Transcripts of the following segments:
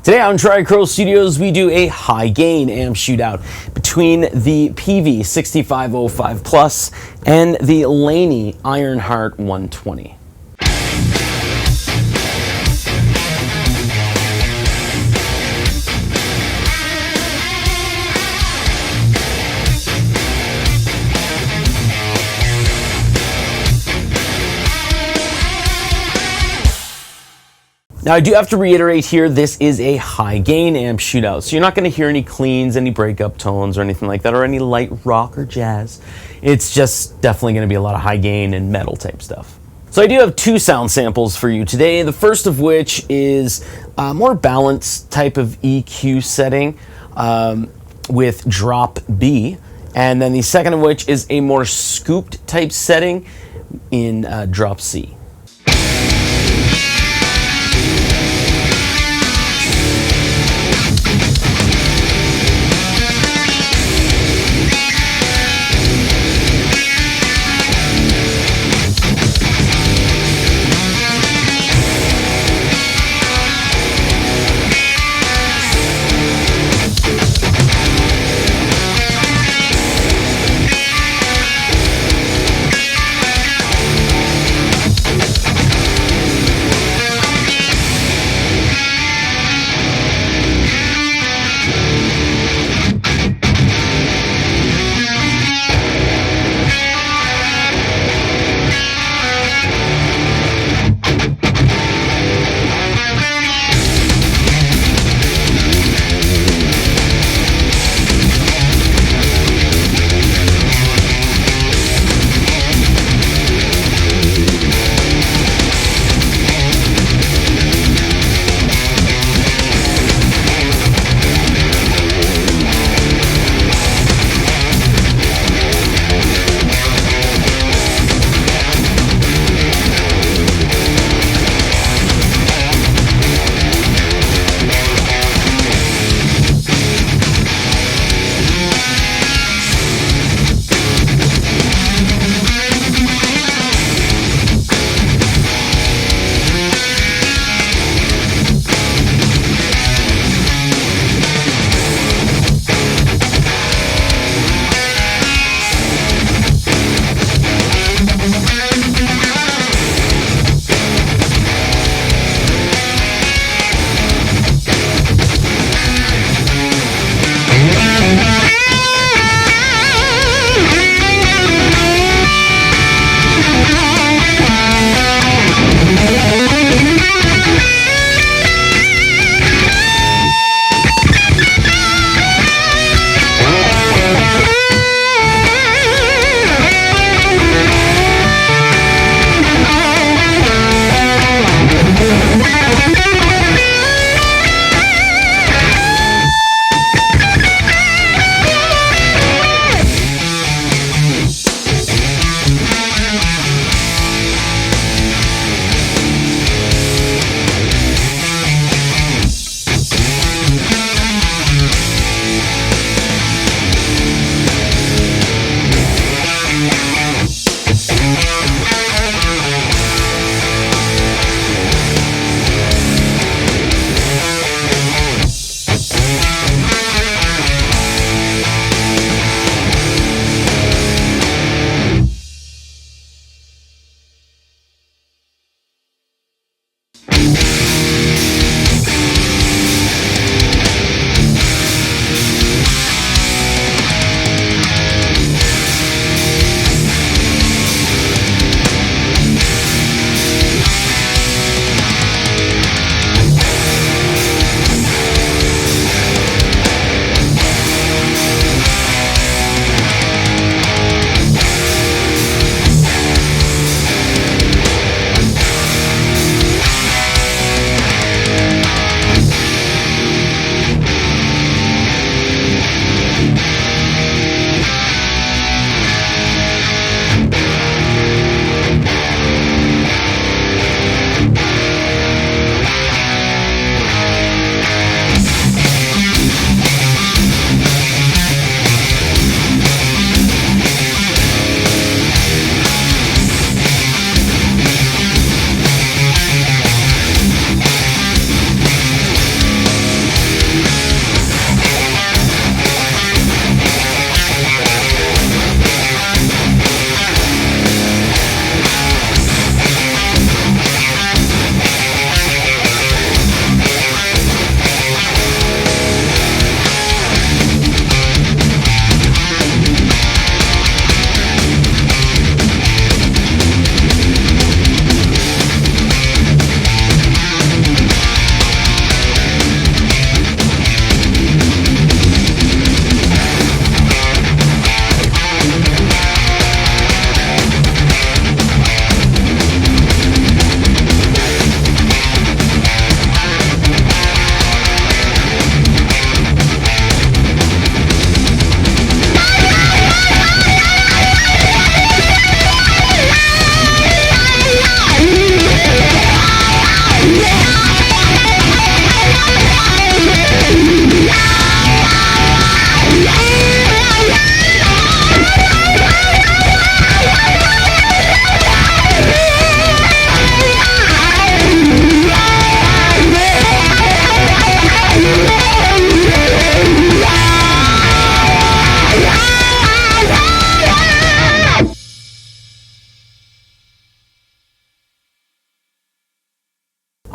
Today on Tri-Crow Studios, we do a high gain amp shootout between the PV6505 Plus and the Laney Ironheart 120. Now, I do have to reiterate here, this is a high gain amp shootout, so you're not going to hear any cleans, any breakup tones or anything like that, or any light rock or jazz. It's just definitely going to be a lot of high gain and metal type stuff. So I do have two sound samples for you today, the first of which is a more balanced type of EQ setting with drop B, and then the second of which is a more scooped type setting in drop C.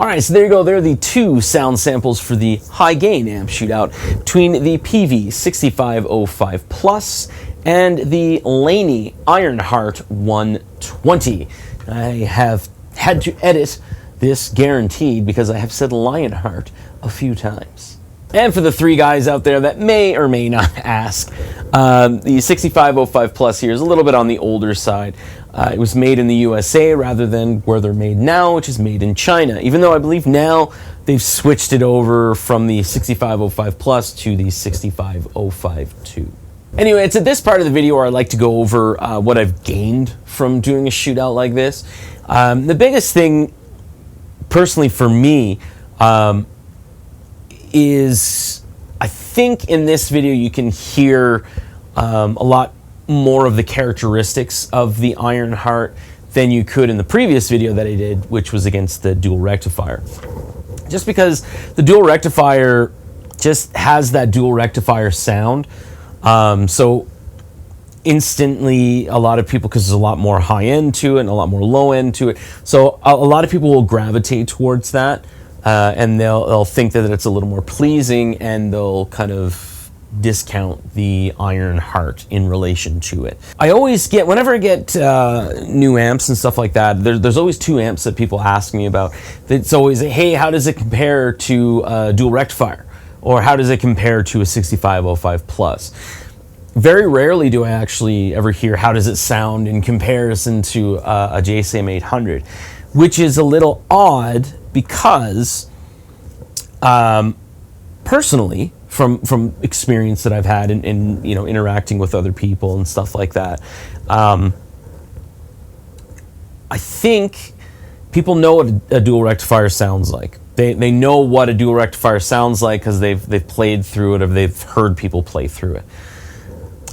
All right, so there you go. There are the two sound samples for the high gain amp shootout between the PV 6505 Plus and the Laney Ironheart 120. I have had to edit this guaranteed because I have said Lionheart a few times. And for the three guys out there that may or may not ask, the 6505 Plus here is a little bit on the older side. It was made in the USA rather than where they're made now, which is made in China. Even though I believe now they've switched it over from the 6505 Plus to the 6505 II. Anyway, it's at this part of the video where I like to go over what I've gained from doing a shootout like this. The biggest thing, personally for me, is I think in this video you can hear a lot more of the characteristics of the Ironheart than you could in the previous video that I did, which was against the dual rectifier. Just because the dual rectifier just has that dual rectifier sound. So instantly a lot of people, because there's a lot more high end to it and a lot more low end to it, so a lot of people will gravitate towards that. And they'll think that it's a little more pleasing, and they'll kind of discount the Ironheart in relation to it. I always get, whenever I get new amps and stuff like that, there's always two amps that people ask me about. It's always, hey, how does it compare to a dual rectifier? Or how does it compare to a 6505 Plus? Very rarely do I actually ever hear how does it sound in comparison to a JCM 800, which is a little odd because personally, from experience that I've had in interacting with other people and stuff like that, I think people know what a dual rectifier sounds like. They know what a dual rectifier sounds like because they've played through it or they've heard people play through it.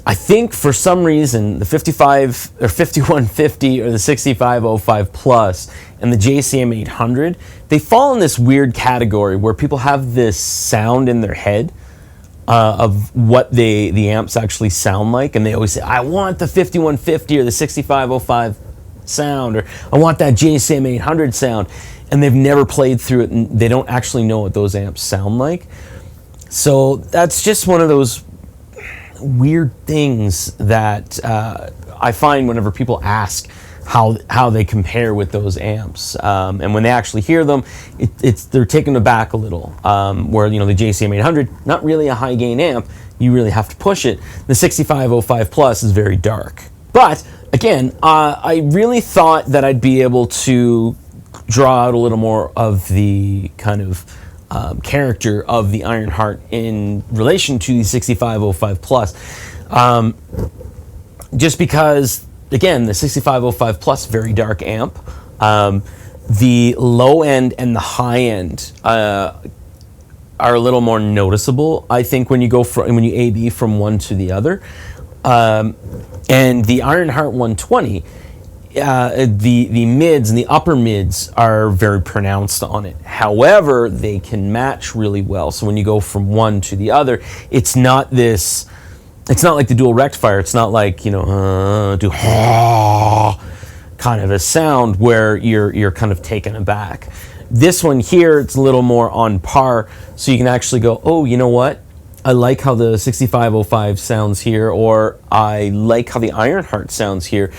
I think for some reason the 55 or 5150 or the 6505 Plus and the JCM 800, they fall in this weird category where people have this sound in their head of what the amps actually sound like, and they always say, I want the 5150 or the 6505 sound, or I want that JCM 800 sound, and they've never played through it and they don't actually know what those amps sound like. So that's just one of those weird things that I find whenever people ask how they compare with those amps, and when they actually hear them, they're taken aback a little. Where the JCM 800, not really a high gain amp, you really have to push it. The 6505 Plus is very dark, but again, I really thought that I'd be able to draw out a little more of the kind of character of the Ironheart in relation to the 6505 Plus, just because, again, the 6505 Plus, very dark amp. The low end and the high end are a little more noticeable, I think, when you A/B from one to the other. And the Ironheart 120, the mids and the upper mids are very pronounced on it. However, they can match really well. So when you go from one to the other, it's not like the dual rectifier. It's not like, do kind of a sound where you're kind of taken aback. This one here, it's a little more on par. So you can actually go, oh, you know what? I like how the 6505 sounds here, or I like how the Ironheart sounds here,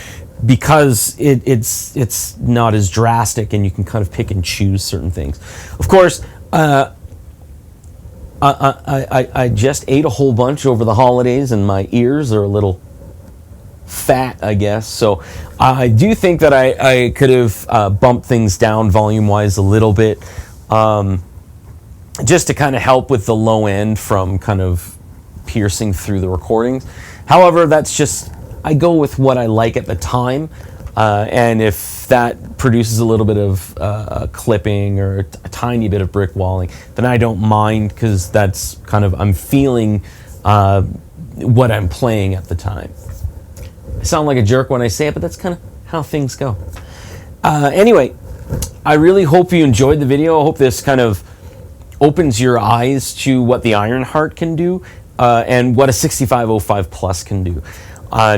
because it's not as drastic, and you can kind of pick and choose certain things. Of course, I just ate a whole bunch over the holidays, and my ears are a little fat, I guess. So I do think that I could have bumped things down volume-wise a little bit, just to kind of help with the low end from kind of piercing through the recordings. However, that's just, I go with what I like at the time, and if that produces a little bit of clipping or a tiny bit of brick walling, then I don't mind, because that's kind of, I'm feeling what I'm playing at the time. I sound like a jerk when I say it, but that's kind of how things go. Anyway, I really hope you enjoyed the video. I hope this kind of opens your eyes to what the Ironheart can do, and what a 6505 Plus can do.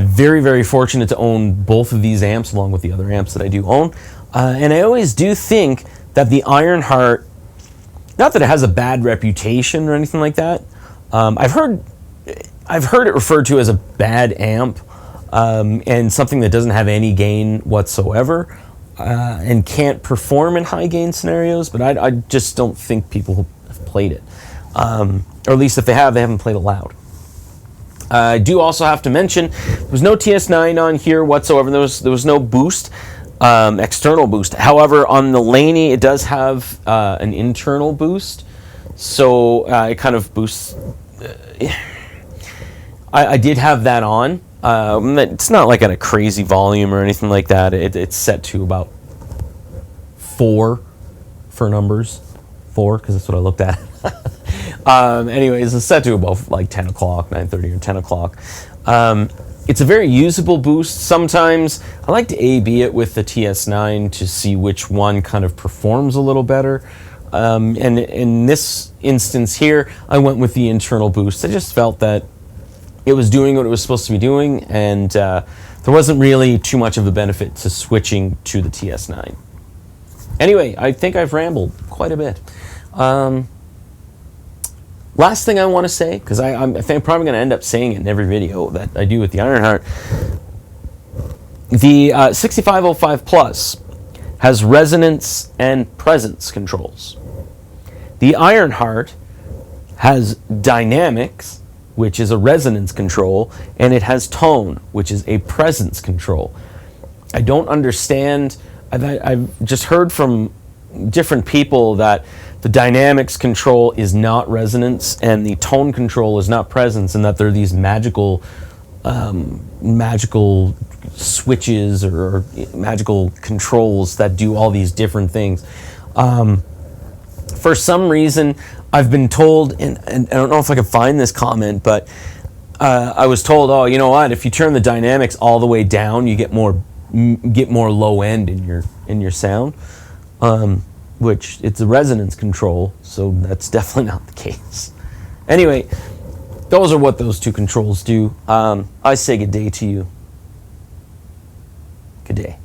Very, very fortunate to own both of these amps along with the other amps that I do own. And I always do think that the Ironheart, not that it has a bad reputation or anything like that. I've heard it referred to as a bad amp, and something that doesn't have any gain whatsoever, and can't perform in high gain scenarios. But I just don't think people have played it, or at least if they have, they haven't played it loud. I do also have to mention there was no TS9 on here whatsoever. There was no boost, external boost. However, on the Laney, it does have an internal boost, so it kind of boosts. I did have that on. It's not like at a crazy volume or anything like that. It's set to about 4 for numbers. 4, because that's what I looked at. Anyways, it's set to about like 10 o'clock, 9:30 or 10 o'clock. It's a very usable boost. Sometimes I like to A/B it with the TS9 to see which one kind of performs a little better. And in this instance here, I went with the internal boost. I just felt that it was doing what it was supposed to be doing, and there wasn't really too much of a benefit to switching to the TS9. Anyway, I think I've rambled quite a bit. Last thing I want to say, because I think I'm probably going to end up saying it in every video that I do with the Ironheart, the 6505 Plus has resonance and presence controls. The Ironheart has dynamics, which is a resonance control, and it has tone, which is a presence control. I don't understand. I've just heard from different people that the dynamics control is not resonance and the tone control is not presence, and that there are these magical switches or magical controls that do all these different things. For some reason, I've been told, and I don't know if I can find this comment, but I was told, oh, you know what? If you turn the dynamics all the way down, you get more low end in your sound. Which it's a resonance control, so that's definitely not the case. Anyway, those are what those two controls do. I say good day to you. Good day.